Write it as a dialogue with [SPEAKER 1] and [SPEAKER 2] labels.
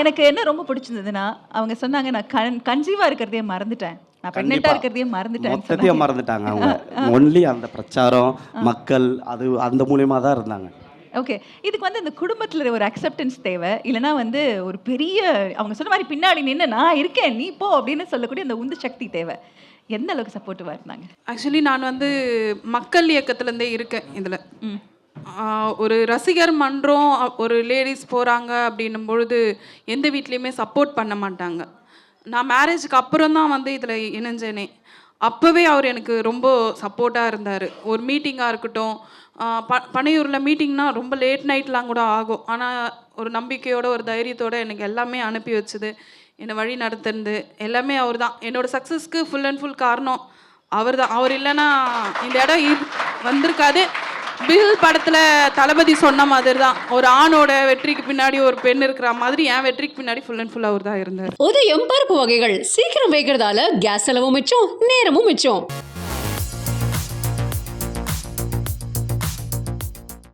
[SPEAKER 1] எனக்கு என்ன ரொம்ப பிடிச்சிருந்ததுன்னா, அவங்க சொன்னாங்க, "நான் கன்சீவா இருக்கிறதையே மறந்துட்டேன். நான் பிரெக்னன்ட்டா இருக்கிறதையே மறந்துட்டேன்."
[SPEAKER 2] மொத்தத்தையும் மறந்துட்டாங்க அவங்க. ஒன்லி அந்த பிரச்சாரம், மக்கள் அது அந்த மூலியமா தான் இருந்தாங்க.
[SPEAKER 1] ஓகே. இதுக்கு வந்து இந்த குடும்பத்துல ஒரு அக்செப்டன்ஸ் தேவை. இல்லன்னா வந்து ஒரு பெரிய அவங்க சொன்ன மாரி பின்னாடி நின்னு, "நான் இருக்கேன், நீ போ" அப்படின்னு சொல்லக்கூடிய அந்த உந்து சக்தி தேவை. எந்த அளவுக்கு சப்போர்ட்டிவா இருந்தாங்க?
[SPEAKER 3] ஆக்சுவலி நான் வந்து மக்கள் இயக்கத்துலேருந்தே இருக்கேன் இதில்.
[SPEAKER 1] ம்.
[SPEAKER 3] ஒரு ரசிகர் மன்றம் ஒரு லேடிஸ் போகிறாங்க அப்படின்னும் பொழுது எந்த வீட்லேயுமே சப்போர்ட் பண்ண மாட்டாங்க. நான் மேரேஜுக்கு அப்புறம் தான் வந்து இதில் இணைஞ்சேனே. அப்போவே அவர் எனக்கு ரொம்ப சப்போர்ட்டாக இருந்தார். ஒரு மீட்டிங்காக இருக்கட்டும், பனையூரில் மீட்டிங்னா ரொம்ப லேட் நைட்லாம் கூட ஆகும். ஆனால் ஒரு நம்பிக்கையோட ஒரு தைரியத்தோடு எனக்கு எல்லாமே அனுப்பி வச்சுது, என்னை வழி நடத்துனது எல்லாமே அவர் தான். என்னோடய சக்ஸஸ்க்கு ஃபுல் அண்ட் ஃபுல் காரணம் அவர் தான். அவர் இல்லைன்னா இந்த இடம் வந்திருக்காது. பில் படத்தில் தளபதி சொன்ன மாதிரி தான், ஒரு ஆணோட வெற்றிக்கு பின்னாடி ஒரு பெண் இருக்கிற மாதிரி என் வெற்றிக்கு பின்னாடி ஃபுல் அண்ட் ஃபுல் அவர் தான் இருந்தார்.
[SPEAKER 4] உதயம் பருப்பு வகைகள் சீக்கிரம் வைக்கிறதால கேஸ் செலவும் மிச்சம், நேரமும் மிச்சம்.